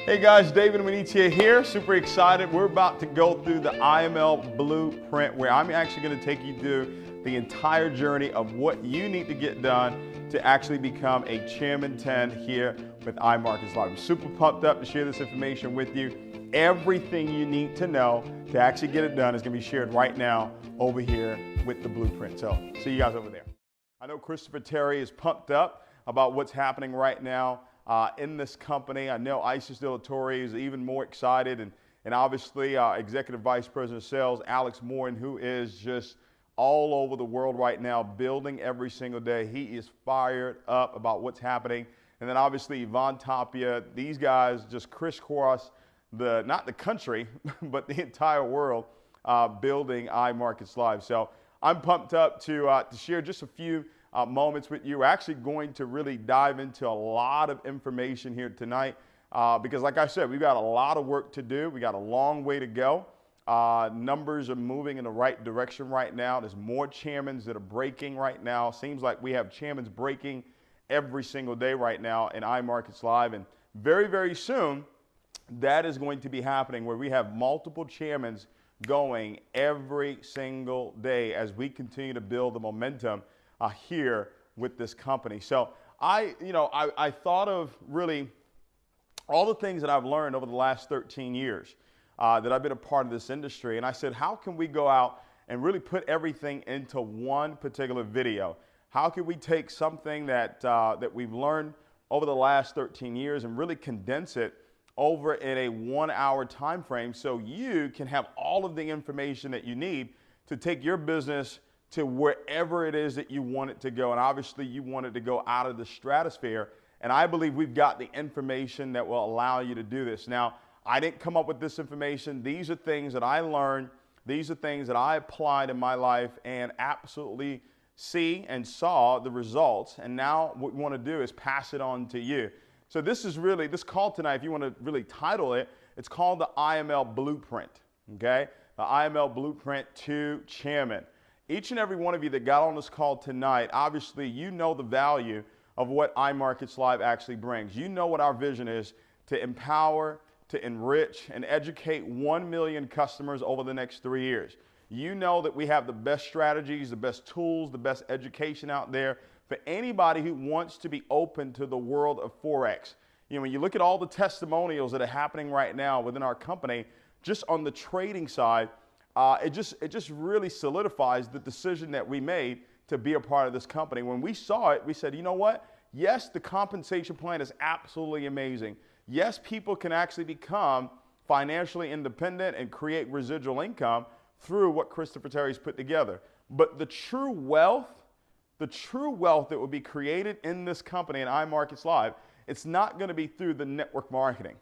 Hey guys, David Imonitie here. Super excited. We're about to go through the iML blueprint where I'm actually going to take you through the entire journey of what you need to get done to actually become a Chairman 10 here with iMarkets Live. I'm super pumped up to share this information with you. Everything you need to know to actually get it done is going to be shared right now over here with the blueprint. So see you guys over there. I know Christopher Terry is pumped up about what's happening right now in this company. I know Isis De La Torre is even more excited, and obviously Executive Vice President of Sales, Alex Morin, who is just all over the world right now, building every single day. He is fired up about what's happening. And then obviously Yvonne Tapia, these guys just crisscross not the country, but the entire world building iMarkets Live. So I'm pumped up to share just a few moments with you. We're actually going to really dive into a lot of information here tonight because like I said, we've got a lot of work to do. We got a long way to go. Numbers are moving in the right direction right now. There's more chairmans that are breaking right now. Seems like we have chairmans breaking every single day right now in iMarkets Live, and very, very soon that is going to be happening where we have multiple chairmans going every single day as we continue to build the momentum here with this company. So I thought of really all the things that I've learned over the last 13 years that I've been a part of this industry. And I said, how can we go out and really put everything into one particular video? How can we take something that we've learned over the last 13 years and really condense it over in a 1 hour time frame so you can have all of the information that you need to take your business to wherever it is that you want it to go. And obviously you want it to go out of the stratosphere. And I believe we've got the information that will allow you to do this. Now, I didn't come up with this information. These are things that I learned. These are things that I applied in my life and absolutely see and saw the results. And now what we want to do is pass it on to you. So this is really, this call tonight, if you want to really title it, it's called the iML Blueprint, okay? The iML Blueprint to Chairman. Each and every one of you that got on this call tonight, obviously you know the value of what iMarkets Live actually brings. You know what our vision is: to empower, to enrich, and educate 1 million customers over the next 3 years. You know that we have the best strategies, the best tools, the best education out there for anybody who wants to be open to the world of Forex. You know, when you look at all the testimonials that are happening right now within our company, just on the trading side, it just really solidifies the decision that we made to be a part of this company. When we saw it, we said, you know what? Yes, the compensation plan is absolutely amazing. Yes, people can actually become financially independent and create residual income through what Christopher Terry's put together. But the true wealth that will be created in this company in iMarkets Live, it's not going to be through the network marketing.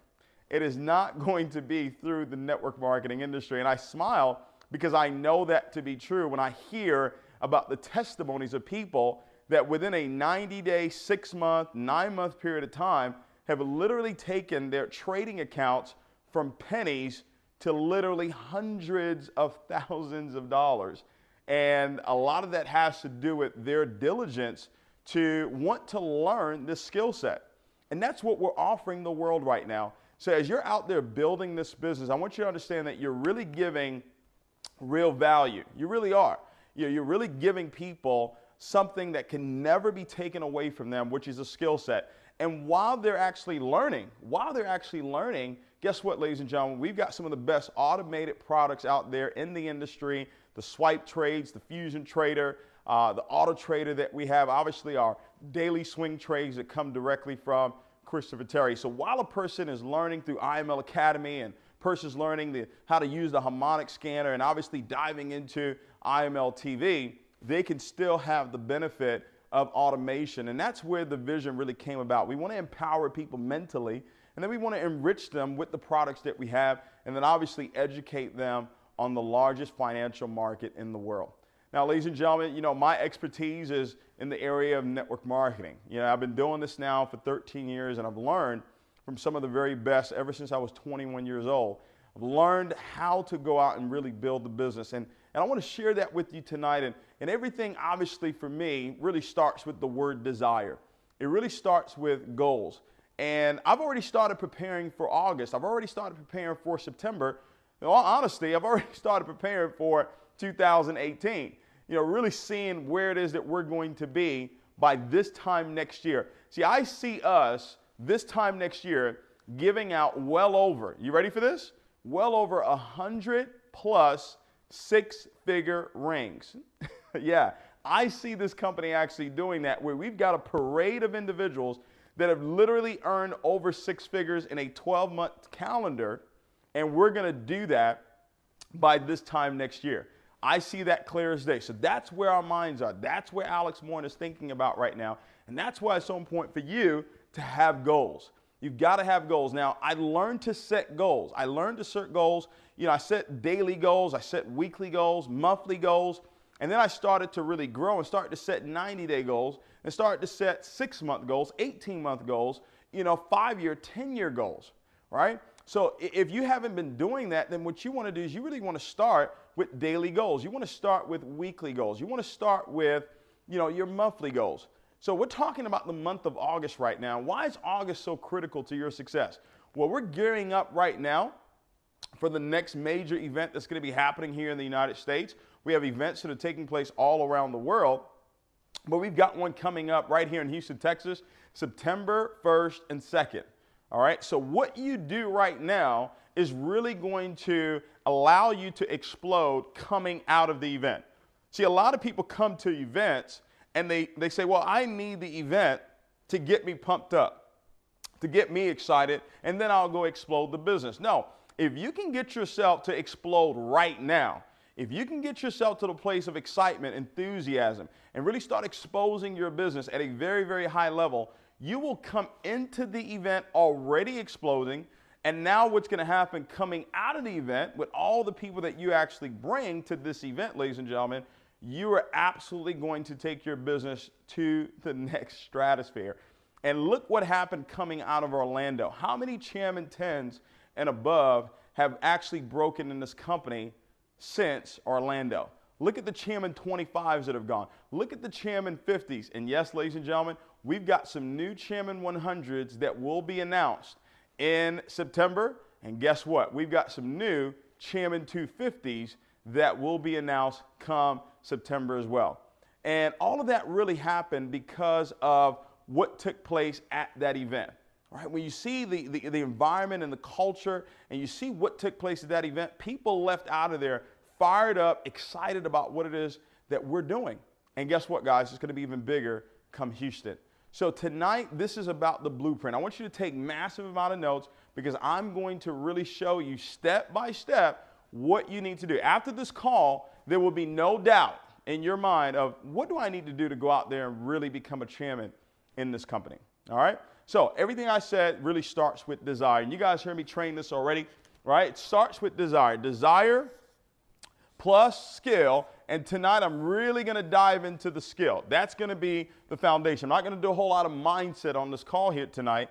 It is not going to be through the network marketing industry. And I smile because I know that to be true when I hear about the testimonies of people that within a 90-day, 6-month, 9-month period of time have literally taken their trading accounts from pennies to literally hundreds of thousands of dollars. And a lot of that has to do with their diligence to want to learn this skill set. And that's what we're offering the world right now. So as you're out there building this business, I want you to understand that you're really giving real value. You really are. You're really giving people something that can never be taken away from them, which is a skill set. And while they're actually learning, guess what, ladies and gentlemen? We've got some of the best automated products out there in the industry. The swipe trades, the fusion trader, the auto trader that we have, obviously our daily swing trades that come directly from Christopher Terry. So while a person is learning through iML Academy and person's learning how to use the harmonic scanner and obviously diving into iML TV, they can still have the benefit of automation. And that's where the vision really came about. We want to empower people mentally, and then we want to enrich them with the products that we have, and then obviously educate them on the largest financial market in the world. Now, ladies and gentlemen, you know, my expertise is in the area of network marketing. You know, I've been doing this now for 13 years, and I've learned from some of the very best ever since I was 21 years old. I've learned how to go out and really build the business. And I want to share that with you tonight. And everything, obviously, for me, really starts with the word desire. It really starts with goals. And I've already started preparing for August. I've already started preparing for September. In all honesty, I've already started preparing for 2018. Really seeing where it is that we're going to be by this time next year. See, I see us this time next year giving out well over, you ready for this? Well over 100 plus six-figure rings. Yeah, I see this company actually doing that, where we've got a parade of individuals that have literally earned over six figures in a 12-month calendar, and we're going to do that by this time next year. I see that clear as day. So that's where our minds are. That's where Alex Moore is thinking about right now, and that's why it's so important for you to have goals. You've got to have goals. Now, I learned to set goals. I learned to set goals. I set daily goals. I set weekly goals, monthly goals. And then I started to really grow and start to set 90-day goals and start to set 6-month goals, 18-month goals, 5-year, 10-year goals, right? So if you haven't been doing that, then what you want to do is you really want to start with daily goals. You want to start with weekly goals. You want to start with, your monthly goals. So we're talking about the month of August right now. Why is August so critical to your success? Well, we're gearing up right now for the next major event that's going to be happening here in the United States. We have events that are taking place all around the world, but we've got one coming up right here in Houston, Texas, September 1st and 2nd. All right, so what you do right now is really going to allow you to explode coming out of the event. See, a lot of people come to events and they say, well, I need the event to get me pumped up, to get me excited, and then I'll go explode the business. No, if you can get yourself to explode right now, if you can get yourself to the place of excitement, enthusiasm, and really start exposing your business at a very, very high level, you will come into the event already exploding. And now what's going to happen coming out of the event with all the people that you actually bring to this event, ladies and gentlemen, you are absolutely going to take your business to the next stratosphere. And look what happened coming out of Orlando. How many Chairman 10s and above have actually broken in this company since Orlando? Look at the Chairman 25s that have gone. Look at the Chairman 50s. And yes, ladies and gentlemen, we've got some new Chairman 100s that will be announced in September. And guess what? We've got some new Chairman 250s that will be announced come September as well. And all of that really happened because of what took place at that event. Right? When you see the environment and the culture and you see what took place at that event, people left out of there fired up, excited about what it is that we're doing. And guess what, guys? It's going to be even bigger come Houston. So tonight, this is about the blueprint. I want you to take massive amount of notes because I'm going to really show you step by step what you need to do. After this call, there will be no doubt in your mind of what do I need to do to go out there and really become a chairman in this company. All right? So everything I said really starts with desire. And you guys heard me train this already, right? It starts with desire. Desire plus skill. And tonight I'm really going to dive into the skill. That's going to be the foundation. I'm not going to do a whole lot of mindset on this call here tonight.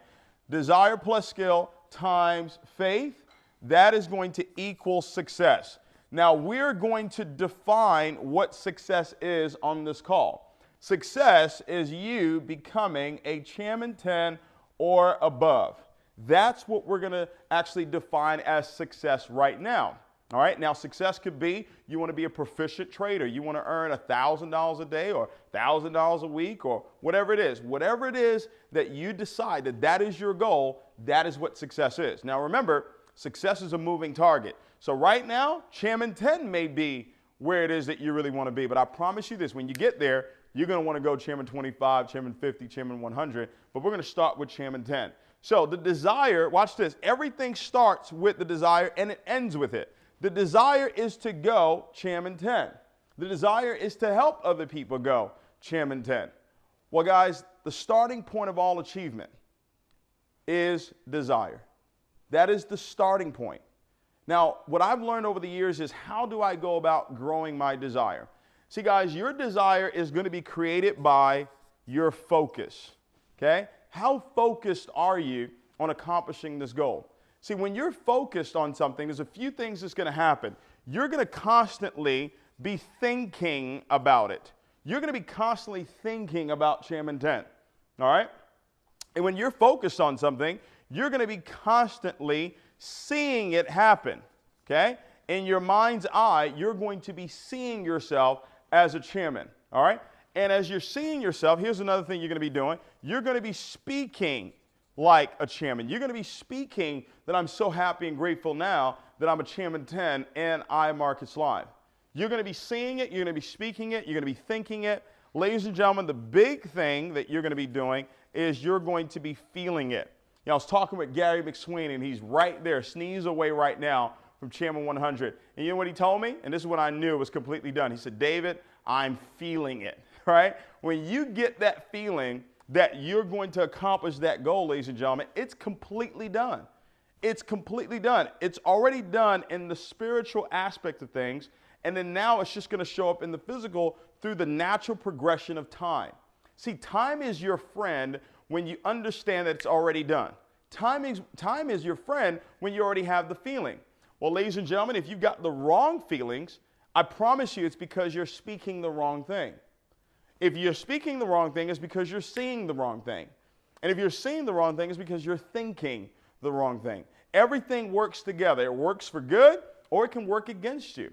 Desire plus skill times faith, that is going to equal success. Now we're going to define what success is on this call. Success is you becoming a Chairman 10 or above. That's what we're going to actually define as success right now. All right, now success could be you want to be a proficient trader. You want to earn $1,000 a day or $1,000 a week or whatever it is. Whatever it is that you decide that is your goal, that is what success is. Now remember, success is a moving target. So right now, Chairman 10 may be where it is that you really want to be. But I promise you this, when you get there, you're going to want to go Chairman 25, Chairman 50, Chairman 100. But we're going to start with Chairman 10. So the desire, watch this, everything starts with the desire and it ends with it. The desire is to go Chairman 10. The desire is to help other people go Chairman 10. Well, guys, the starting point of all achievement is desire. That is the starting point. Now, what I've learned over the years is how do I go about growing my desire? See, guys, your desire is going to be created by your focus, okay? How focused are you on accomplishing this goal? See, when you're focused on something, there's a few things that's going to happen. You're going to constantly be thinking about it. You're going to be constantly thinking about Chairman 10, all right? And when you're focused on something, you're going to be constantly seeing it happen, okay? In your mind's eye, you're going to be seeing yourself as a chairman, all right? And as you're seeing yourself, here's another thing you're going to be doing. You're going to be speaking like a chairman. You're going to be speaking that I'm so happy and grateful now that I'm a Chairman 10 and iMarkets Live. You're going to be seeing it. You're going to be speaking it. You're going to be thinking it. Ladies and gentlemen, the big thing that you're going to be doing is you're going to be feeling it. You know, I was talking with Gary McSweeney, and he's right there, sneeze away right now from Chairman 100. And you know what he told me? And this is what I knew was completely done. He said, David, I'm feeling it, right? When you get that feeling that you're going to accomplish that goal, ladies and gentlemen, it's completely done. It's completely done. It's already done in the spiritual aspect of things, and then now it's just going to show up in the physical through the natural progression of time. See, time is your friend when you understand that it's already done. Time is your friend when you already have the feeling. Well, ladies and gentlemen, if you've got the wrong feelings, I promise you it's because you're speaking the wrong thing. If you're speaking the wrong thing, it's because you're seeing the wrong thing. And if you're seeing the wrong thing, it's because you're thinking the wrong thing. Everything works together. It works for good, or it can work against you.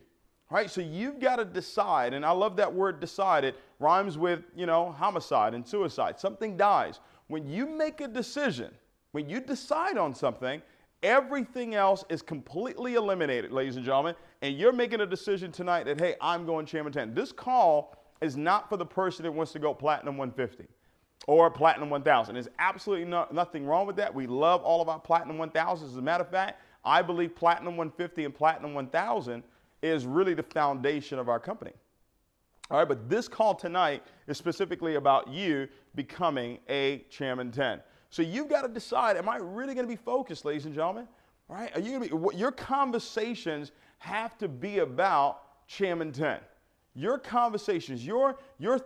Right? So you've got to decide, and I love that word decide. It rhymes with, homicide and suicide. Something dies. When you make a decision, when you decide on something, everything else is completely eliminated, ladies and gentlemen, and you're making a decision tonight that, hey, I'm going Chairman 10. This call is not for the person that wants to go Platinum 150 or Platinum 1000. There's absolutely nothing wrong with that. We love all of our Platinum 1000s. As a matter of fact, I believe Platinum 150 and Platinum 1000 is really the foundation of our company. All right, but this call tonight is specifically about you becoming a Chairman 10. So you've got to decide, am I really going to be focused, ladies and gentlemen? All right, are you going to be, your conversations have to be about Chairman 10. Your conversations, your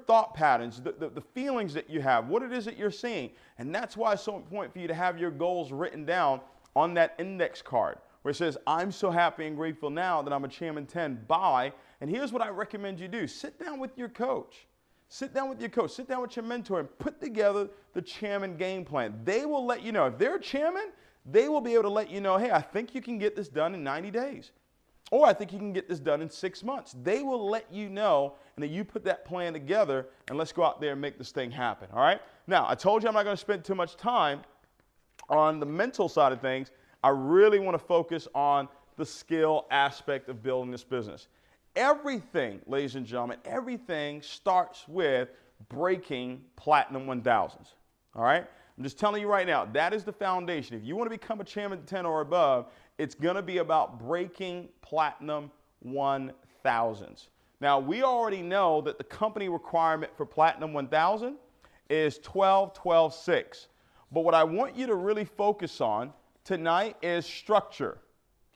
thought patterns, the feelings that you have, what it is that you're seeing. And that's why it's so important for you to have your goals written down on that index card where it says, I'm so happy and grateful now that I'm a Chairman 10 by, and here's what I recommend you do. Sit down with your coach. Sit down with your coach. Sit down with your mentor and put together the Chairman game plan. They will let you know. If they're a chairman, they will be able to let you know, hey, I think you can get this done in 90 days. Or I think you can get this done in 6 months. They will let you know, and then you put that plan together, and let's go out there and make this thing happen, all right? Now, I told you I'm not going to spend too much time on the mental side of things. I really want to focus on the skill aspect of building this business. Everything, ladies and gentlemen, everything starts with breaking Platinum 1000s, all right? I'm just telling you right now, that is the foundation. If you want to become a Chairman 10 or above, it's going to be about breaking Platinum 1000s. Now, we already know that the company requirement for Platinum 1000 is 12-12-6. But what I want you to really focus on tonight is structure,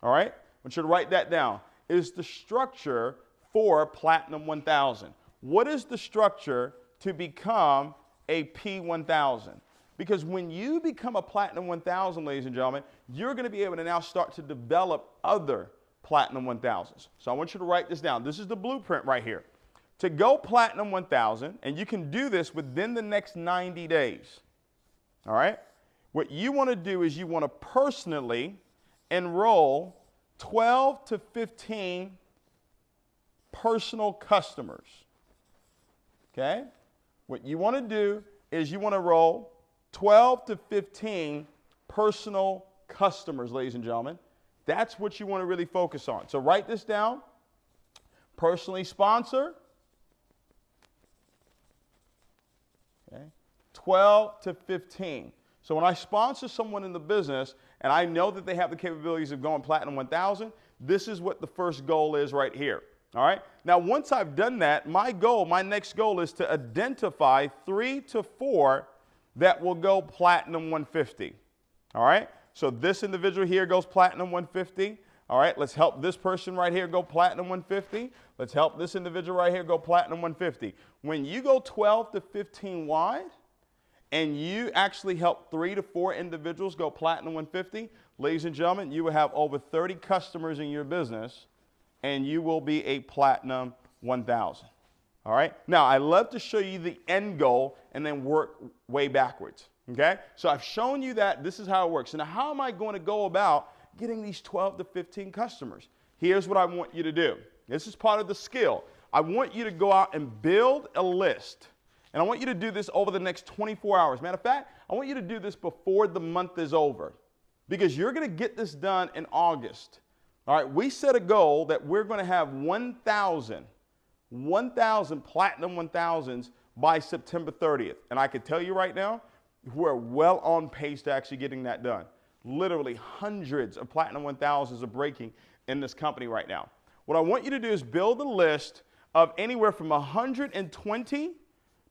all right? I want you to write that down. Is the structure for Platinum 1000. What is the structure to become a P1000? Because when you become a Platinum 1000, ladies and gentlemen, you're going to be able to now start to develop other Platinum 1000s. So I want you to write this down. This is the blueprint right here. To go Platinum 1000, and you can do this within the next 90 days, all right? What you want to do is you want to personally enroll 12 to 15 personal customers, okay? What you want to do is you want to enroll 12 to 15 personal customers, ladies and gentlemen. That's what you want to really focus on. So write this down. Personally sponsor. Okay. 12 to 15. So when I sponsor someone in the business and I know that they have the capabilities of going Platinum 1000, this is what the first goal is right here. All right. Now, once I've done that, my next goal is to identify 3 to 4 that will go Platinum 150. All right. So this individual here goes Platinum 150. All right. Let's help this person right here go Platinum 150. Let's help this individual right here go Platinum 150. When you go 12 to 15 wide, and you actually help 3 to 4 individuals go Platinum 150, ladies and gentlemen, you will have over 30 customers in your business, and you will be a Platinum 1000. All right? Now, I love to show you the end goal and then work way backwards. Okay? So I've shown you that this is how it works. So now how am I going to go about getting these 12 to 15 customers? Here's what I want you to do. This is part of the skill. I want you to go out and build a list. And I want you to do this over the next 24 hours. Matter of fact, I want you to do this before the month is over, because you're going to get this done in August. All right, we set a goal that we're going to have 1,000 Platinum 1000s by September 30th. And I can tell you right now, we're well on pace to actually getting that done. Literally hundreds of Platinum 1000s are breaking in this company right now. What I want you to do is build a list of anywhere from 120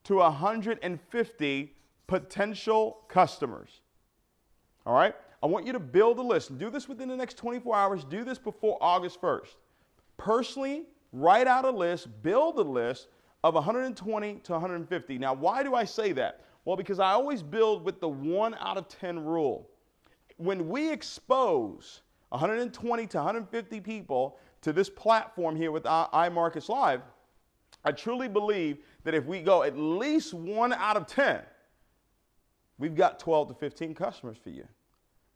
to 150 potential customers. All right? I want you to build a list. Do this within the next 24 hours. Do this before August 1st. Personally, write out a list, build a list of 120 to 150. Now, why do I say that? Well, because I always build with the 1 out of 10 rule. When we expose 120 to 150 people to this platform here with iMarkets Live, I truly believe that if we go at least 1 out of 10, we've got 12 to 15 customers for you.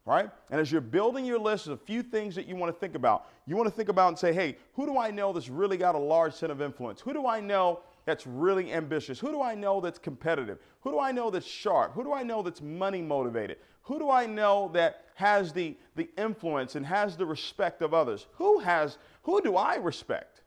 Right? And as you're building your list, there's a few things that you want to think about. You want to think about and say, hey, who do I know that's really got a large set of influence? Who do I know that's really ambitious? Who do I know that's competitive? Who do I know that's sharp? Who do I know that's money motivated? Who do I know that has the influence and has the respect of others? Who do I respect?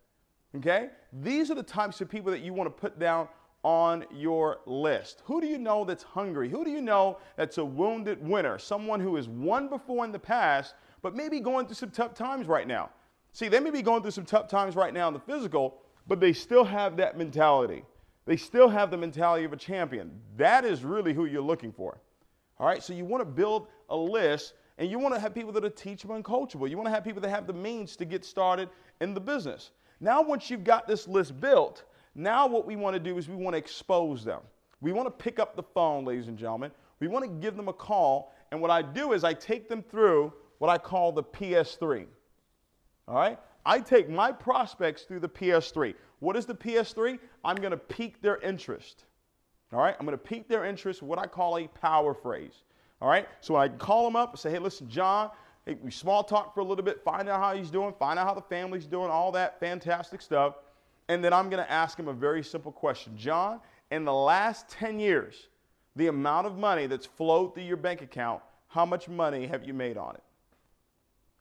Okay? These are the types of people that you want to put down on your list. Who do you know that's hungry? Who do you know that's a wounded winner? Someone who has won before in the past, but maybe going through some tough times right now. See, they may be going through some tough times right now in the physical, but they still have that mentality. They still have the mentality of a champion. That is really who you're looking for. All right, so you want to build a list, and you want to have people that are teachable and coachable. You want to have people that have the means to get started in the business. Now, once you've got this list built, now what we want to do is we want to expose them. We want to pick up the phone, ladies and gentlemen. We want to give them a call, and what I do is I take them through what I call the PS3. All right? I take my prospects through the PS3. What is the PS3? I'm going to pique their interest. All right? I'm going to pique their interest with what I call a power phrase. All right? So when I call them up and say, hey, listen, John, hey, we small talk for a little bit, find out how he's doing, find out how the family's doing, all that fantastic stuff. And then I'm going to ask him a very simple question. John, in the last 10 years, the amount of money that's flowed through your bank account, how much money have you made on it?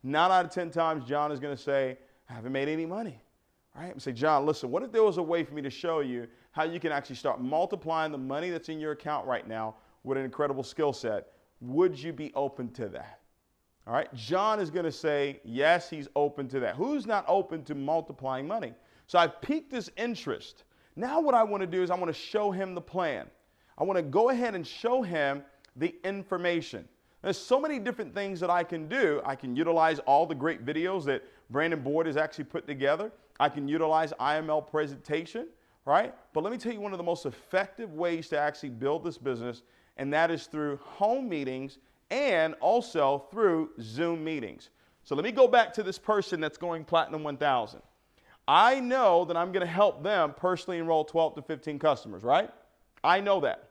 9 out of 10 times, John is going to say, I haven't made any money. All right? I say, John, listen, what if there was a way for me to show you how you can actually start multiplying the money that's in your account right now with an incredible skill set? Would you be open to that? All right? John is going to say, yes, he's open to that. Who's not open to multiplying money? So I've piqued his interest. Now what I want to do is I want to show him the plan. I want to go ahead and show him the information. There's so many different things that I can do. I can utilize all the great videos that Brandon Boyd has actually put together. I can utilize IML presentation, right? But let me tell you one of the most effective ways to actually build this business, and that is through home meetings and also through Zoom meetings. So let me go back to this person that's going Platinum 1000. I know that I'm going to help them personally enroll 12 to 15 customers, right? I know that.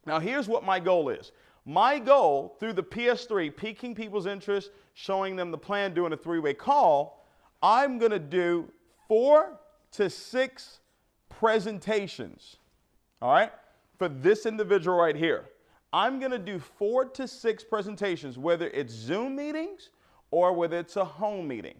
Now, here's what my goal is. My goal through the PS3, piquing people's interest, showing them the plan, doing a 3-way call, I'm going to do 4 to 6 presentations, all right, for this individual right here. I'm going to do 4 to 6 presentations, whether it's Zoom meetings or whether it's a home meeting,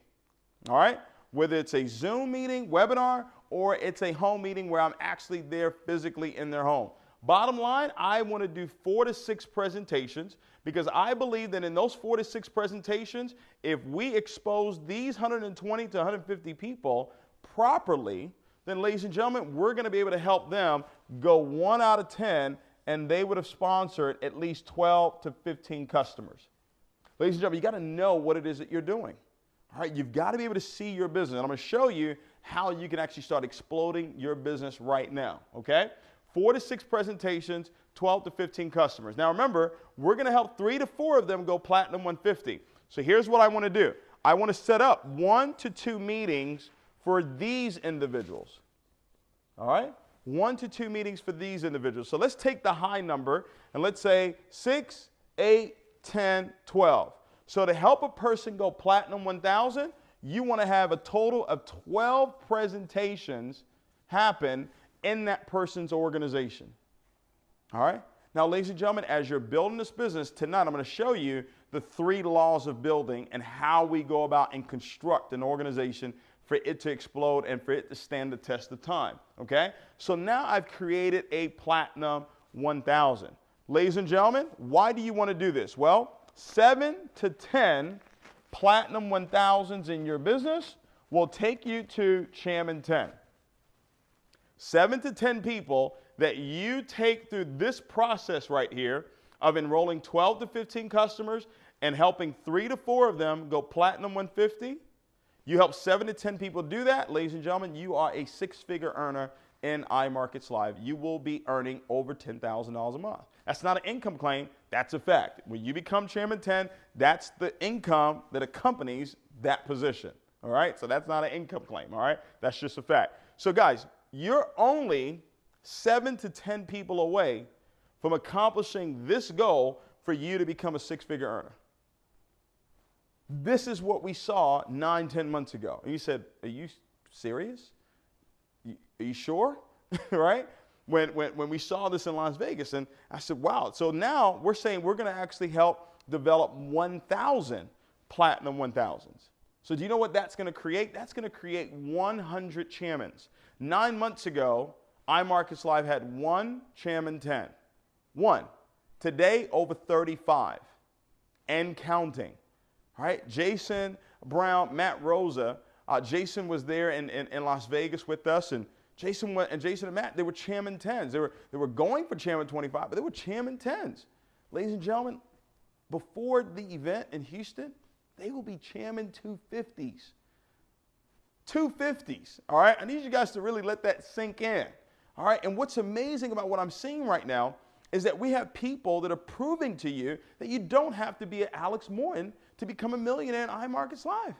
all right? Whether it's a Zoom meeting, webinar, or it's a home meeting where I'm actually there physically in their home. Bottom line, I want to do 4 to 6 presentations because I believe that in those 4 to 6 presentations, if we expose these 120 to 150 people properly, then ladies and gentlemen, we're going to be able to help them go 1 out of 10, and they would have sponsored at least 12 to 15 customers. Ladies and gentlemen, you got to know what it is that you're doing. All right, you've got to be able to see your business. And I'm going to show you how you can actually start exploding your business right now, okay? 4 to 6 presentations, 12 to 15 customers. Now remember, we're going to help 3 to 4 of them go Platinum 150. So here's what I want to do. I want to set up 1 to 2 meetings for these individuals. All right? 1 to 2 meetings for these individuals. So let's take the high number and let's say 6, 8, 10, 12. So to help a person go Platinum 1000, you want to have a total of 12 presentations happen in that person's organization. All right? Now, ladies and gentlemen, as you're building this business, tonight I'm going to show you the 3 laws of building and how we go about and construct an organization for it to explode and for it to stand the test of time. Okay? So now I've created a Platinum 1000. Ladies and gentlemen, why do you want to do this? Well, 7 to 10 Platinum 1000s in your business will take you to Chairman 10. 7 to 10 people that you take through this process right here of enrolling 12 to 15 customers and helping 3 to 4 of them go Platinum 150. You help 7 to 10 people do that, ladies and gentlemen, you are a 6-figure earner in iMarkets Live. You will be earning over $10,000 a month. That's not an income claim, that's a fact. When you become Chairman 10, that's the income that accompanies that position. All right? So that's not an income claim, all right? That's just a fact. So guys, you're only 7 to 10 people away from accomplishing this goal for you to become a 6-figure earner. This is what we saw 9, 10 months ago. And you said, are you serious? Are you sure? Right? When we saw this in Las Vegas, and I said, wow. So now we're saying we're going to actually help develop 1,000 Platinum 1000s. So do you know what that's going to create? That's going to create 100 chairmans. 9 months ago, iMarkets Live had 1 Chairman 10. 1. Today, over 35 and counting. All right? Jason Brown, Matt Rosa. Jason was there in Las Vegas with us, and Jason and Matt, they were Chairman 10s. They were going for Chairman 25, but they were Chairman 10s. Ladies and gentlemen, before the event in Houston, they will be Chairman 250s. 250s, all right? I need you guys to really let that sink in, all right? And what's amazing about what I'm seeing right now is that we have people that are proving to you that you don't have to be an Alex Morton to become a millionaire in iMarkets Live.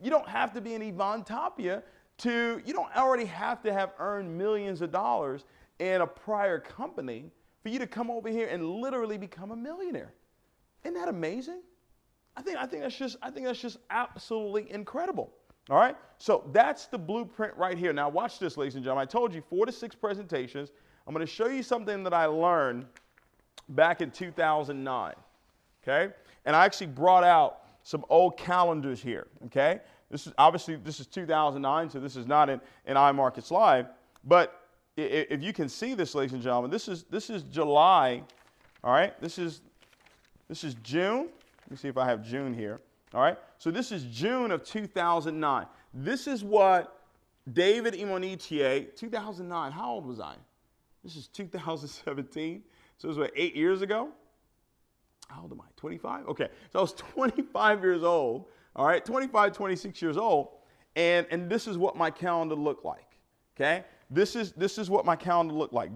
You don't have to be an Yvonne Tapia you don't already have to have earned millions of dollars in a prior company for you to come over here and literally become a millionaire. Isn't that amazing? I think that's just absolutely incredible. All right? So that's the blueprint right here. Now watch this, ladies and gentlemen. I told you 4 to 6 presentations. I'm going to show you something that I learned back in 2009. Okay? And I actually brought out some old calendars here. Okay? This is 2009, so this is not in iMarkets Live. But if you can see this, ladies and gentlemen, this is July. All right? This is June. Let me see if I have June here. All right? So this is June of 2009. This is what David Imonitie, 2009, how old was I? This is 2017. So it was, what, 8 years ago? How old am I? 25? Okay. So I was 25 years old. All right? 25, 26 years old. And this is what my calendar looked like. Okay? This is what my calendar looked like.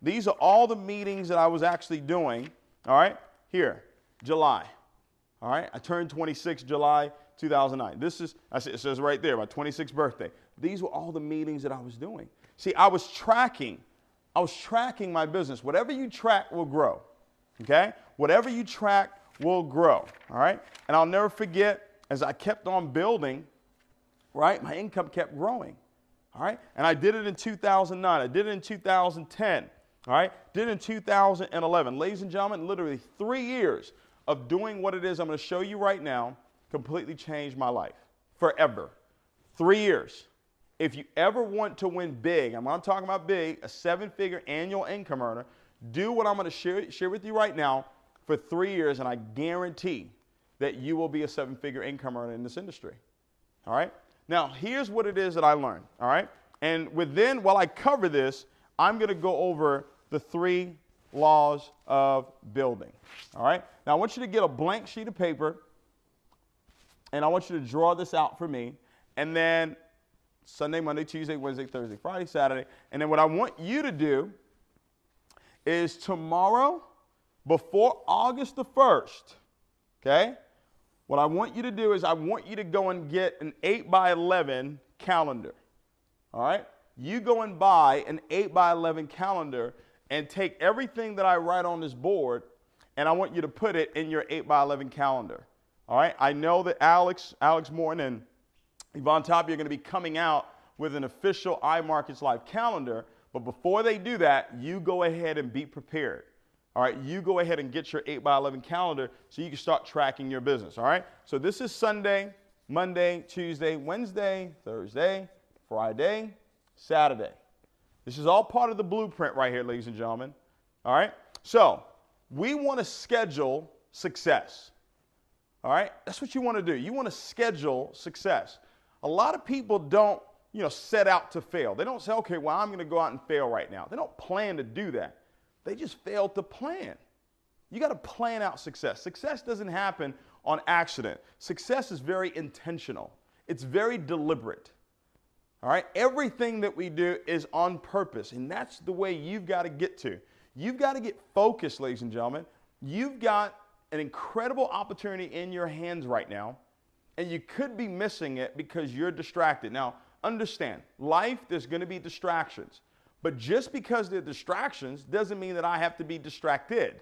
These are all the meetings that I was actually doing. All right? Here, July. All right? I turned 26 July 2009. It says right there, my 26th birthday. These were all the meetings that I was doing. See, I was tracking my business. Whatever you track will grow. Okay? Whatever you track will grow. All right? And I'll never forget, as I kept on building, right, my income kept growing. All right? And I did it in 2009. I did it in 2010. All right? Did it in 2011. Ladies and gentlemen, literally 3 years of doing what it is I'm going to show you right now completely changed my life. Forever. 3 years. If you ever want to win big, I'm not talking about big, a 7-figure annual income earner, do what I'm going to share with you right now for 3 years, and I guarantee that you will be a 7-figure income earner in this industry. All right? Now, here's what it is that I learned. All right? And while I cover this, I'm going to go over the 3 laws of building. All right? Now, I want you to get a blank sheet of paper, and I want you to draw this out for me. And then Sunday, Monday, Tuesday, Wednesday, Thursday, Friday, Saturday. And then what I want you to do is tomorrow, before August the 1st, okay, what I want you to do is I want you to go and get an 8x11 calendar. All right? you go and buy an 8x11 calendar and take everything that I write on this board, and I want you to put it in your 8x11 calendar. All right? I know that Alex Morton and Yvonne Tapia are going to be coming out with an official iMarkets Live calendar, but before they do that, you go ahead and be prepared. All right? You go ahead and get your 8x11 calendar so you can start tracking your business. All right? So this is Sunday, Monday, Tuesday, Wednesday, Thursday, Friday, Saturday. This is all part of the blueprint right here, ladies and gentlemen. All right? So we want to schedule success. All right? That's what you want to do. You want to schedule success. A lot of people don't, set out to fail. They don't say, okay, well, I'm going to go out and fail right now. They don't plan to do that. They just fail to plan. You got to plan out success. Success doesn't happen on accident. Success is very intentional. It's very deliberate. All right? Everything that we do is on purpose, and that's the way you've got to get to. You've got to get focused, ladies and gentlemen. You've got an incredible opportunity in your hands right now, and you could be missing it because you're distracted. Now, understand, life, there's going to be distractions. But just because they're distractions doesn't mean that I have to be distracted.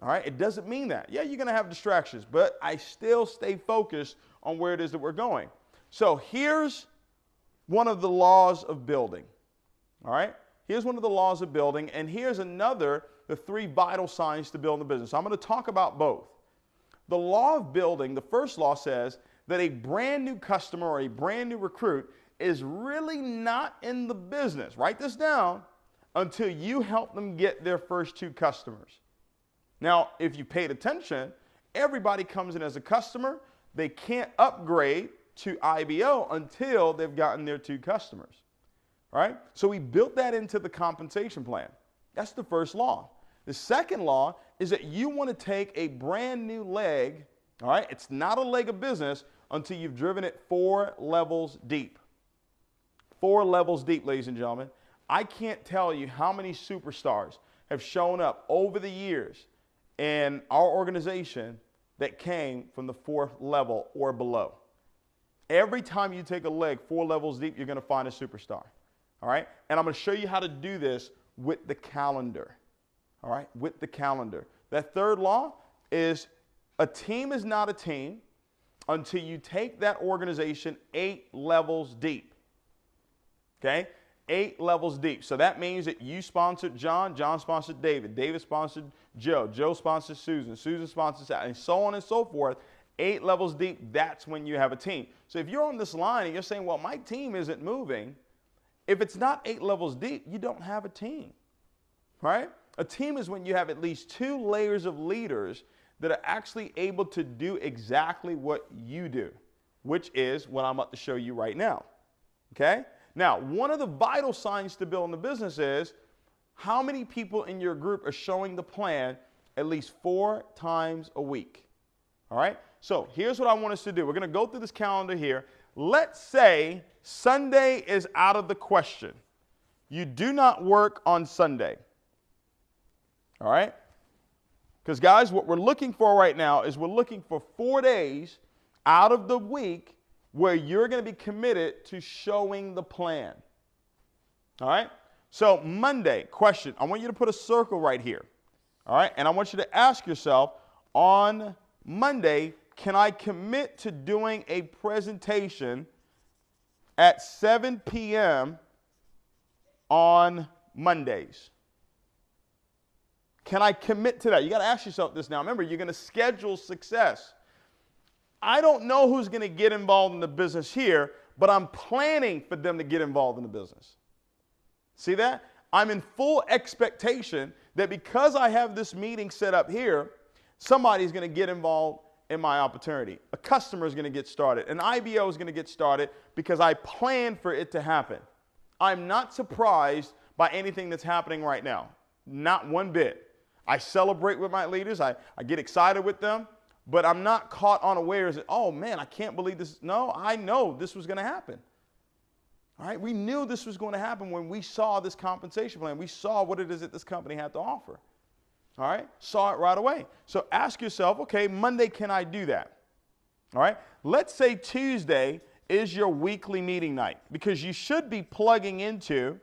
All right? It doesn't mean that. Yeah, you're going to have distractions, but I still stay focused on where it is that we're going. So here's one of the laws of building. All right? Here's one of the laws of building, and here's the 3 vital signs to build a business. So I'm going to talk about both. The law of building, the first law says that a brand new customer or a brand new recruit is really not in the business, write this down, until you help them get their first 2 customers. Now, if you paid attention, everybody comes in as a customer. They can't upgrade to IBO until they've gotten their 2 customers. All right? So we built that into the compensation plan. That's the first law. The second law is that you want to take a brand new leg, all right? It's not a leg of business until you've driven it 4 levels deep. 4 levels deep, ladies and gentlemen. I can't tell you how many superstars have shown up over the years in our organization that came from the 4th level or below. Every time you take a leg 4 levels deep, you're going to find a superstar. All right? And I'm going to show you how to do this with the calendar. All right? With the calendar. That third law is a team is not a team until you take that organization 8 levels deep. Okay? 8 levels deep. So that means that you sponsored John, John sponsored David, David sponsored Joe, Joe sponsored Susan, Susan sponsored Sally, and so on and so forth. 8 levels deep, that's when you have a team. So if you're on this line and you're saying, well, my team isn't moving, if it's not 8 levels deep, you don't have a team, right? A team is when you have at least 2 layers of leaders that are actually able to do exactly what you do, which is what I'm about to show you right now, okay? Now, one of the vital signs to building the business is how many people in your group are showing the plan at least 4 times a week, all right? So here's what I want us to do. We're going to go through this calendar here. Let's say Sunday is out of the question. You do not work on Sunday. All right? Because, guys, what we're looking for right now is we're looking for 4 days out of the week where you're going to be committed to showing the plan. All right? So Monday, question. I want you to put a circle right here. All right? And I want you to ask yourself, on Monday, can I commit to doing a presentation at 7 p.m. on Mondays? Can I commit to that? You got to ask yourself this now. Remember, you're going to schedule success. I don't know who's going to get involved in the business here, but I'm planning for them to get involved in the business. See that? I'm in full expectation that because I have this meeting set up here, somebody's going to get involved in my opportunity. A customer is going to get started. An IBO is going to get started because I planned for it to happen. I'm not surprised by anything that's happening right now. Not one bit. I celebrate with my leaders. I get excited with them, but I'm not caught unawares that, oh man, I can't believe this. No, I know this was going to happen. All right, we knew this was going to happen when we saw this compensation plan. We saw what it is that this company had to offer. All right, saw it right away. So ask yourself, okay, Monday, can I do that? All right, let's say Tuesday is your weekly meeting night, because you should be plugging into,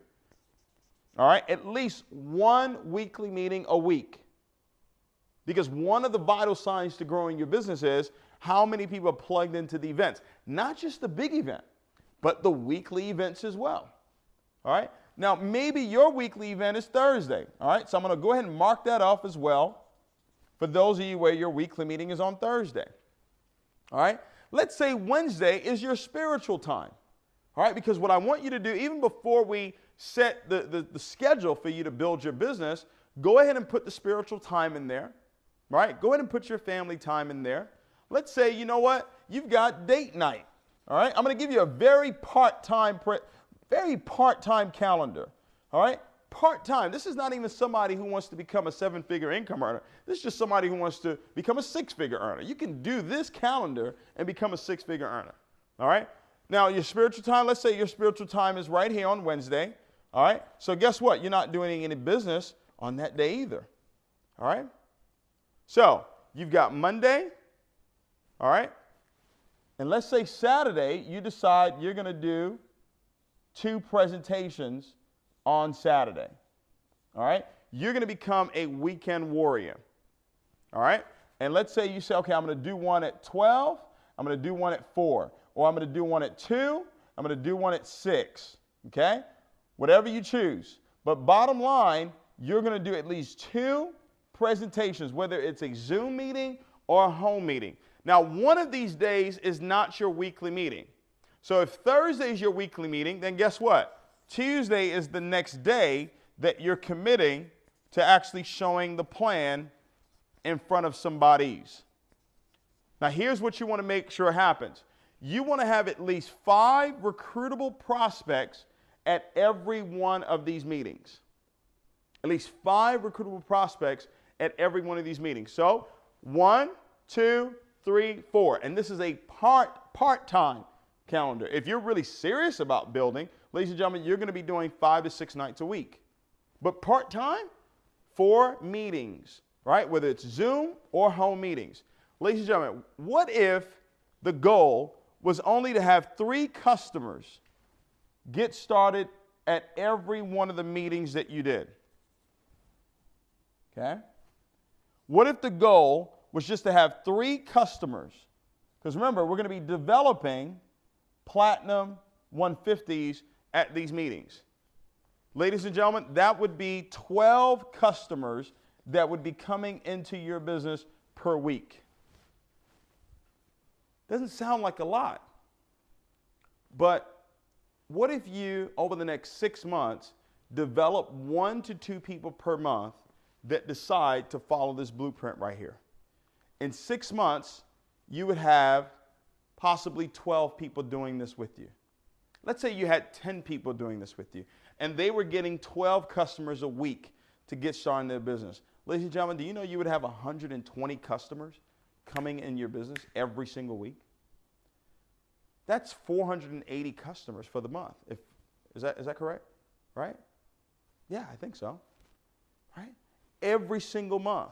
all right, at least one weekly meeting a week. Because one of the vital signs to growing your business is how many people are plugged into the events. Not just the big event, but the weekly events as well. All right? Now, maybe your weekly event is Thursday. All right? So I'm going to go ahead and mark that off as well for those of you where your weekly meeting is on Thursday. All right? Let's say Wednesday is your spiritual time. All right? Because what I want you to do, even before we set the schedule for you to build your business, go ahead and put the spiritual time in there. Right? Go ahead and put your family time in there. Let's say, you know what? You've got date night. All right? I'm going to give you a very part-time calendar. All right? Part-time. This is not even somebody who wants to become a seven-figure income earner. This is just somebody who wants to become a six-figure earner. You can do this calendar and become a six-figure earner. All right? Now, your spiritual time, let's say your spiritual time is right here on Wednesday. All right? So guess what? You're not doing any business on that day either. All right? So you've got Monday, all right? And let's say Saturday, you decide you're going to do 2 presentations on Saturday, all right? You're going to become a weekend warrior, all right? And let's say you say, okay, I'm going to do one at 12, I'm going to do one at 4, or I'm going to do one at 2, I'm going to do one at 6, okay? Whatever you choose. But bottom line, you're going to do at least 2 presentations, whether it's a Zoom meeting or a home meeting. Now, one of these days is not your weekly meeting. So if Thursday is your weekly meeting, then guess what? Tuesday is the next day that you're committing to actually showing the plan in front of somebody's. Now, here's what you want to make sure happens. You want to have at least 5 recruitable prospects at every one of these meetings. At least 5 recruitable prospects at every one of these meetings. So 1, 2, 3, 4. And this is a part-time calendar. If you're really serious about building, ladies and gentlemen, you're going to be doing 5 to 6 nights a week. But part-time, 4 meetings, right? Whether it's Zoom or home meetings. Ladies and gentlemen, what if the goal was only to have 3 customers get started at every one of the meetings that you did? Okay? What if the goal was just to have 3 customers? Because remember, we're going to be developing Platinum 150s at these meetings. Ladies and gentlemen, that would be 12 customers that would be coming into your business per week. Doesn't sound like a lot. But what if you, over the next 6 months, develop 1 to 2 people per month that decide to follow this blueprint right here? In 6 months, you would have possibly 12 people doing this with you. Let's say you had 10 people doing this with you, and they were getting 12 customers a week to get started in their business. Ladies and gentlemen, do you know you would have 120 customers coming in your business every single week? That's 480 customers for the month. Is that correct? Right? Yeah, I think so. Right? Every single month.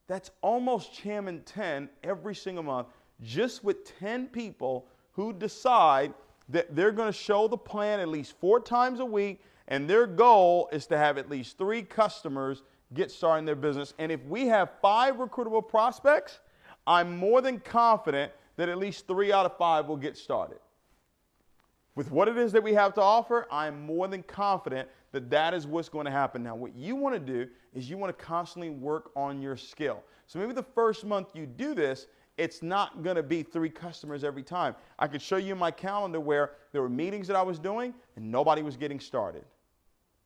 That's almost Chairman 10 every single month, just with 10 people who decide that they're going to show the plan at least 4 times a week, and their goal is to have at least 3 customers get started in their business. And if we have 5 recruitable prospects, I'm more than confident that at least 3 out of 5 will get started. With what it is that we have to offer, I'm more than confident that that is what's going to happen. Now, what you want to do is you want to constantly work on your skill. So maybe the first month you do this, it's not going to be 3 customers every time. I could show you my calendar where there were meetings that I was doing and nobody was getting started.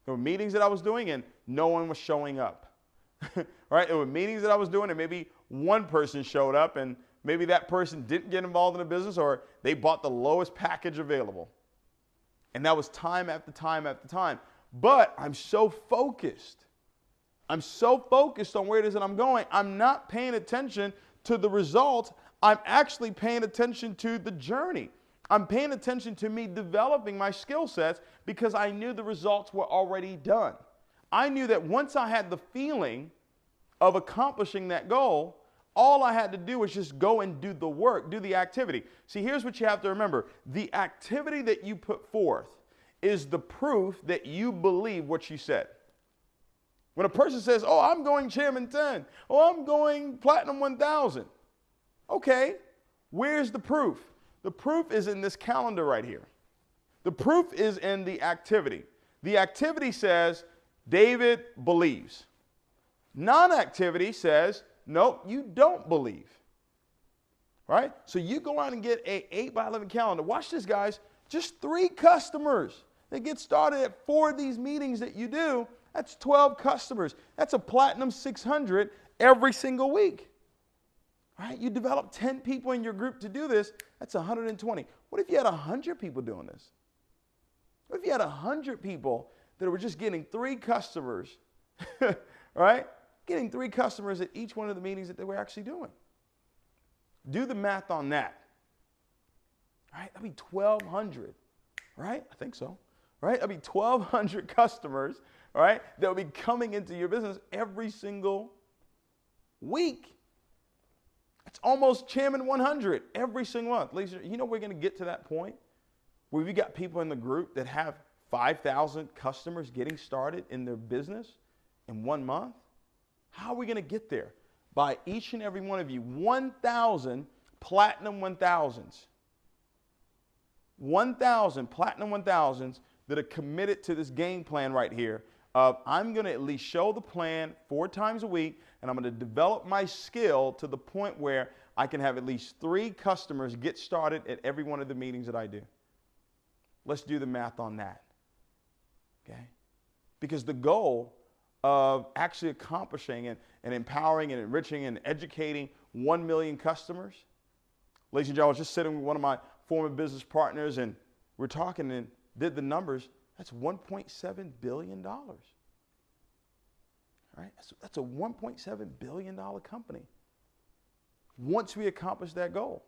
There were meetings that I was doing and no one was showing up. Right? There were meetings that I was doing and maybe one person showed up and maybe that person didn't get involved in the business, or they bought the lowest package available. And that was time after time after time. But I'm so focused. I'm so focused on where it is that I'm going. I'm not paying attention to the results. I'm actually paying attention to the journey. I'm paying attention to me developing my skill sets because I knew the results were already done. I knew that once I had the feeling of accomplishing that goal, All I had to do was just go and do the work, do the activity. See, here's what you have to remember. The activity that you put forth is the proof that you believe what you said. When a person says, oh, I'm going Chairman 10, oh, I'm going Platinum 1000. Okay, where's the proof? The proof is in this calendar right here. The proof is in the activity. The activity says, David believes. Non-activity says, nope, you don't believe. Right? So you go out and get an 8x11 calendar. Watch this, guys. Just 3 customers that get started at 4 of these meetings that you do. That's 12 customers. That's a Platinum 600 every single week. Right? You develop 10 people in your group to do this. That's 120. What if you had 100 people doing this? What if you had 100 people that were just getting 3 customers, right? Getting 3 customers at each one of the meetings that they were actually doing. Do the math on that. Right? That'd be 1,200, right? I think so, right? That'd be 1,200 customers, right? That will be coming into your business every single week. It's almost Chairman 100 every single month. Ladies, you know we're going to get to that point where we got people in the group that have 5,000 customers getting started in their business in 1 month. How are we going to get there? By each and every one of you, 1,000 Platinum 1000s. 1,000 Platinum 1000s that are committed to this game plan right here of I'm going to at least show the plan 4 times a week, and I'm going to develop my skill to the point where I can have at least 3 customers get started at every one of the meetings that I do. Let's do the math on that. Okay? Because the goal of actually accomplishing and empowering and enriching and educating 1 million customers. Ladies and gentlemen, I was just sitting with one of my former business partners, and we're talking and did the numbers. That's $1.7 billion. Right? That's a $1.7 billion company once we accomplish that goal.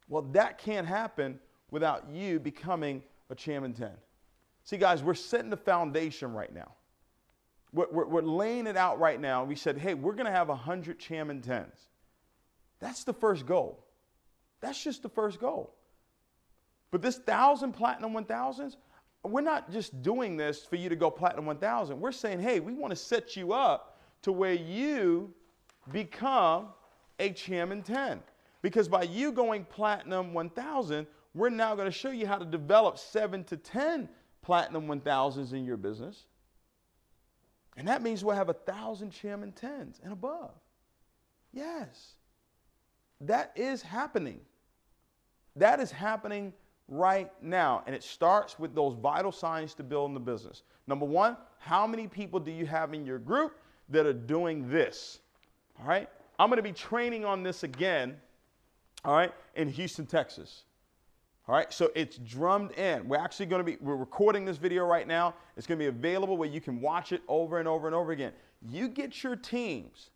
Well, that can't happen without you becoming a Chairman 10. See, guys, we're setting the foundation right now. We're laying it out right now. We said, hey, we're going to have 100 Chairman 10s. That's the first goal. That's just the first goal. But this 1,000 Platinum 1000s, we're not just doing this for you to go Platinum 1000. We're saying, hey, we want to set you up to where you become a Chairman 10. Because by you going Platinum 1000, we're now going to show you how to develop 7 to 10 Platinum 1000s in your business. And that means we'll have 1,000 Chairman 10s and above. Yes. That is happening. That is happening right now. And it starts with those vital signs to building the business. Number 1, how many people do you have in your group that are doing this? All right. I'm going to be training on this again, all right, in Houston, Texas. All right, so it's drummed in. We're recording this video right now. It's going to be available where you can watch it over and over and over again. You get your teams,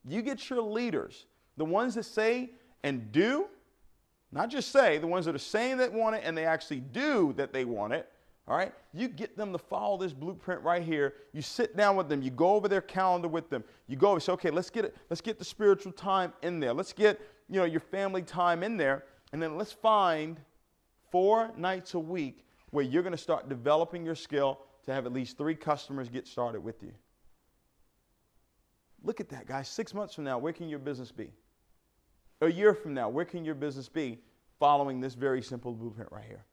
you get your leaders, the ones that say and do, not just say, the ones that are saying they want it and they actually do that they want it. All right, you get them to follow this blueprint right here. You sit down with them. You go over their calendar with them. You go and say, okay, let's get the spiritual time in there. Let's get your family time in there, and then let's find 4 nights a week where you're going to start developing your skill to have at least 3 customers get started with you. Look at that, guys. 6 months from now, where can your business be? A year from now, where can your business be following this very simple blueprint right here?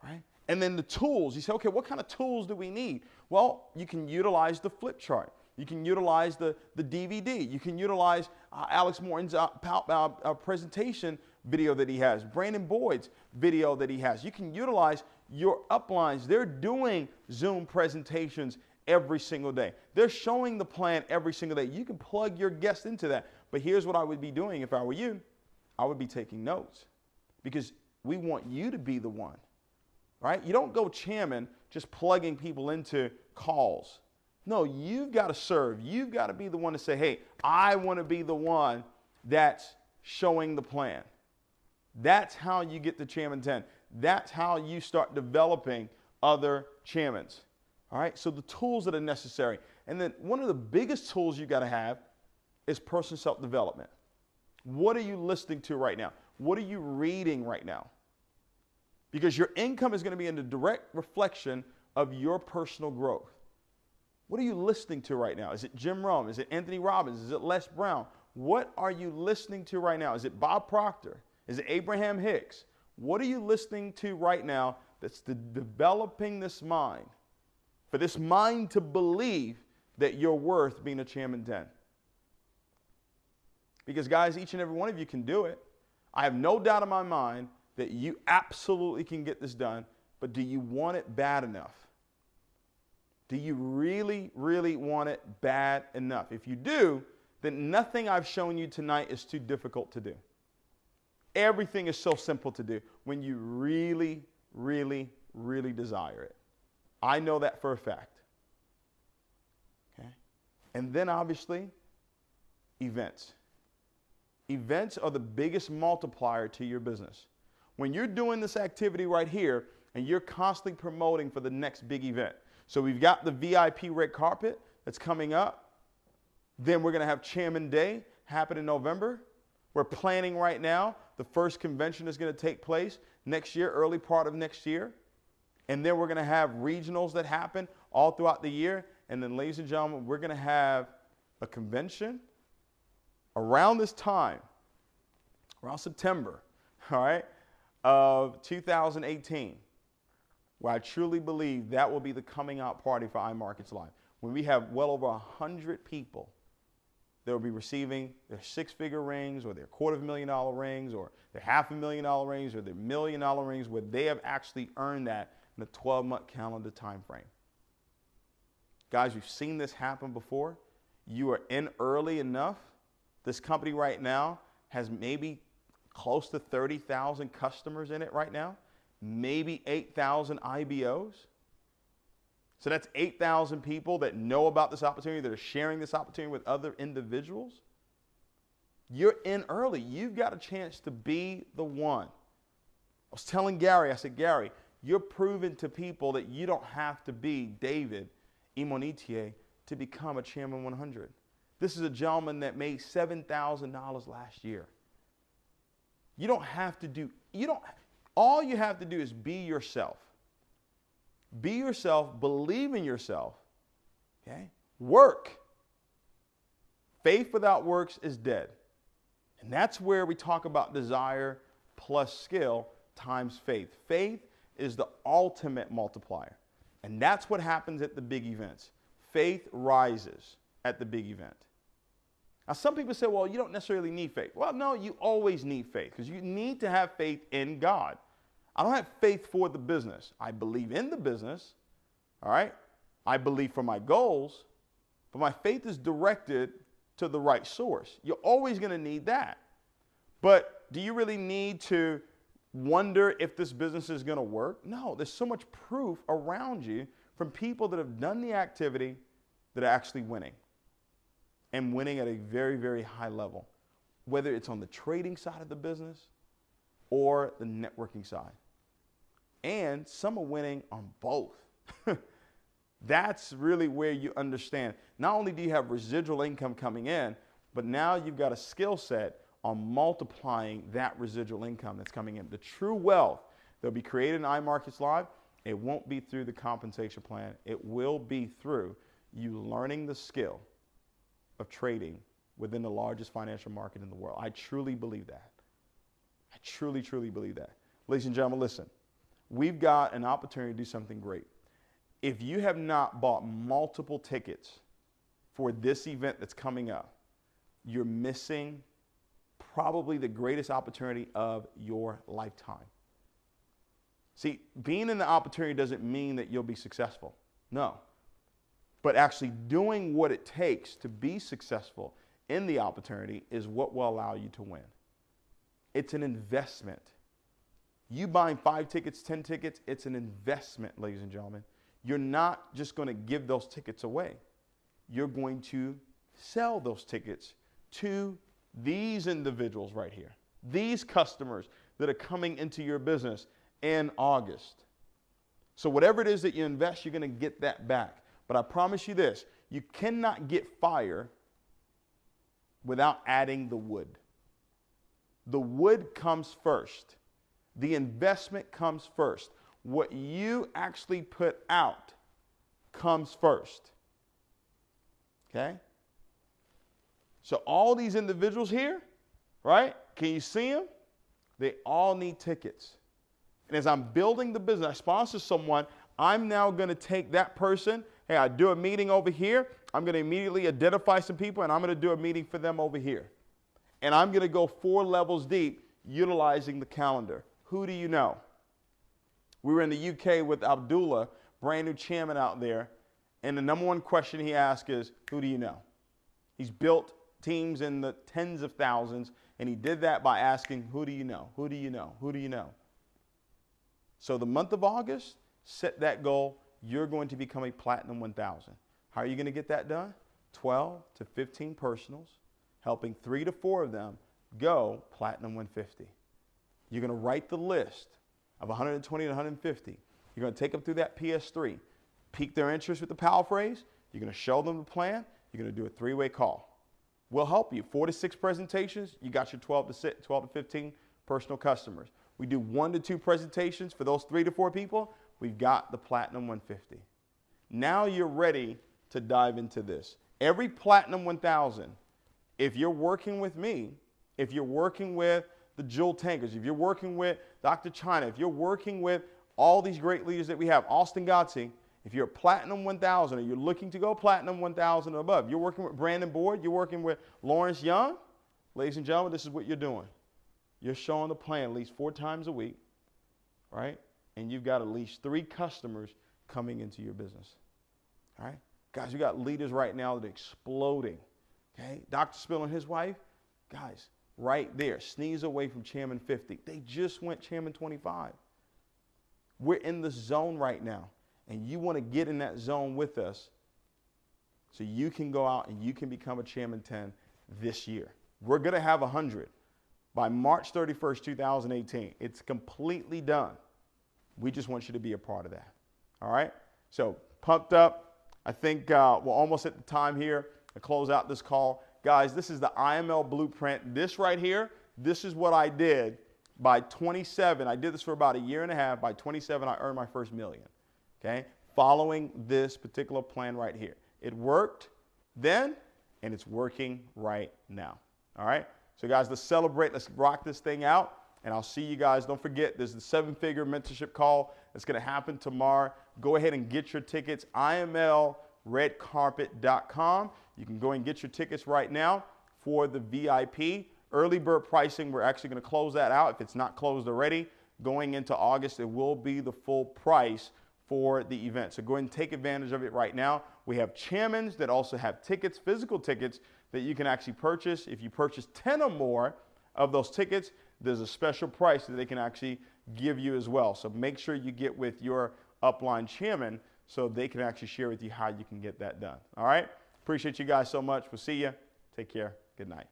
Right? And then the tools. You say, okay, what kind of tools do we need? Well, you can utilize the flip chart. You can utilize the DVD. You can utilize Alex Morton's presentation video that he has, Brandon Boyd's video that he has. You can utilize your uplines. They're doing Zoom presentations every single day. They're showing the plan every single day. You can plug your guests into that. But here's what I would be doing if I were you. I would be taking notes, because we want you to be the one, right? You don't go chairman just plugging people into calls. No, you've got to serve. You've got to be the one to say, hey, I want to be the one that's showing the plan. That's how you get to Chairman 10. That's how you start developing other chairmans. All right, so the tools that are necessary. And then one of the biggest tools you got to have is personal self-development. What are you listening to right now? What are you reading right now? Because your income is going to be in a direct reflection of your personal growth. What are you listening to right now? Is it Jim Rohn? Is it Anthony Robbins? Is it Les Brown? What are you listening to right now? Is it Bob Proctor? Is it Abraham Hicks? What are you listening to right now that's developing this mind, for this mind to believe that you're worth being a Chairman 10? Because guys, each and every one of you can do it. I have no doubt in my mind that you absolutely can get this done, but do you want it bad enough? Do you really, really want it bad enough? If you do, then nothing I've shown you tonight is too difficult to do. Everything is so simple to do when you really, really, really desire it. I know that for a fact. Okay? And then obviously, events. Events are the biggest multiplier to your business. When you're doing this activity right here and you're constantly promoting for the next big event. So we've got the VIP red carpet that's coming up. Then we're going to have Chairman Day happen in November. We're planning right now. The first convention is going to take place next year, early part of next year. And then we're going to have regionals that happen all throughout the year. And then, ladies and gentlemen, we're going to have a convention around this time, around September, all right, of 2018, where I truly believe that will be the coming out party for iMarkets Live. When we have well over 100 people that will be receiving their six-figure rings or their $250,000 rings or their $500,000 rings or their $1 million rings, where they have actually earned that in a 12-month calendar time frame. Guys, you've seen this happen before. You are in early enough. This company right now has maybe close to 30,000 customers in it right now, maybe 8,000 IBOs. So that's 8,000 people that know about this opportunity, that are sharing this opportunity with other individuals. You're in early. You've got a chance to be the one. I was telling Gary, I said, Gary, you're proving to people that you don't have to be David Imonitie to become a Chairman 100. This is a gentleman that made $7,000 last year. You don't have to do, all you have to do is be yourself. Be yourself, believe in yourself, okay? Work. Faith without works is dead. And that's where we talk about desire plus skill times faith. Faith is the ultimate multiplier. And that's what happens at the big events. Faith rises at the big event. Now, some people say, well, you don't necessarily need faith. Well, no, you always need faith because you need to have faith in God. I don't have faith for the business. I believe in the business, all right? I believe for my goals, but my faith is directed to the right source. You're always going to need that. But do you really need to wonder if this business is going to work? No, there's so much proof around you from people that have done the activity that are actually winning, and winning at a very, very high level, whether it's on the trading side of the business or the networking side. And some are winning on both. That's really where you understand. Not only do you have residual income coming in, but now you've got a skill set on multiplying that residual income that's coming in. The true wealth that will be created in iMarkets Live, it won't be through the compensation plan. It will be through you learning the skill of trading within the largest financial market in the world. I truly believe that. I truly, truly believe that. Ladies and gentlemen, listen. We've got an opportunity to do something great. If you have not bought multiple tickets for this event that's coming up, you're missing probably the greatest opportunity of your lifetime. See, being in the opportunity doesn't mean that you'll be successful. No. But actually doing what it takes to be successful in the opportunity is what will allow you to win. It's an investment. You buying 5 tickets, 10 tickets, it's an investment, ladies and gentlemen. You're not just going to give those tickets away. You're going to sell those tickets to these individuals right here, these customers that are coming into your business in August. So whatever it is that you invest, you're going to get that back. But I promise you this, you cannot get fire without adding the wood. The wood comes first. The investment comes first. What you actually put out comes first. Okay? So all these individuals here, right? Can you see them? They all need tickets. And as I'm building the business, I sponsor someone, I'm now going to take that person. Hey, I do a meeting over here. I'm going to immediately identify some people, and I'm going to do a meeting for them over here. And I'm going to go 4 levels deep utilizing the calendar. Who do you know? We were in the UK with Abdullah, brand new chairman out there, and the number one question he asked is, who do you know? He's built teams in the tens of thousands, and he did that by asking, who do you know? Who do you know? Who do you know? So the month of August, set that goal. You're going to become a Platinum 1000. How are you going to get that done? 12 to 15 personals, helping 3 to 4 of them go Platinum 150. You're going to write the list of 120 to 150. You're going to take them through that PS3, pique their interest with the power phrase. You're going to show them the plan. You're going to do a 3-way call. We'll help you. 4 to 6 presentations, you got your 12 to 15 personal customers. We do 1 to 2 presentations for those 3 to 4 people. We've got the Platinum 150. Now you're ready to dive into this. Every Platinum 1000, if you're working with me, if you're working with the Jewel Tankers, if you're working with Dr. China, if you're working with all these great leaders that we have, Austin Gotzi, if you're a Platinum 1000 or you're looking to go Platinum 1000 or above, you're working with Brandon Boyd, you're working with Lawrence Young, ladies and gentlemen, this is what you're doing. You're showing the plan at least 4 times a week, right? And you've got at least 3 customers coming into your business, all right? Guys, you got leaders right now that are exploding, okay? Dr. Spill and his wife, guys, right there, sneeze away from Chairman 50. They just went Chairman 25. We're in the zone right now, and you want to get in that zone with us so you can go out and you can become a Chairman 10 this year. We're going to have 100 by March 31st, 2018. It's completely done. We just want you to be a part of that. All right? So pumped up. I think we're almost at the time here to close out this call. Guys, this is the iML blueprint. This right here, this is what I did by 27. I did this for about a year and a half. By 27, I earned my first million. Okay? Following this particular plan right here. It worked then, and it's working right now. All right? So guys, let's celebrate. Let's rock this thing out. And I'll see you guys. Don't forget, there's the 7-figure mentorship call that's going to happen tomorrow. Go ahead and get your tickets. imlredcarpet.com. You can go and get your tickets right now for the VIP. Early bird pricing, we're actually going to close that out. If it's not closed already, going into August, it will be the full price for the event. So go ahead and take advantage of it right now. We have chairmans that also have tickets, physical tickets, that you can actually purchase. If you purchase 10 or more of those tickets, there's a special price that they can actually give you as well. So make sure you get with your upline chairman so they can actually share with you how you can get that done. All right? Appreciate you guys so much. We'll see you. Take care. Good night.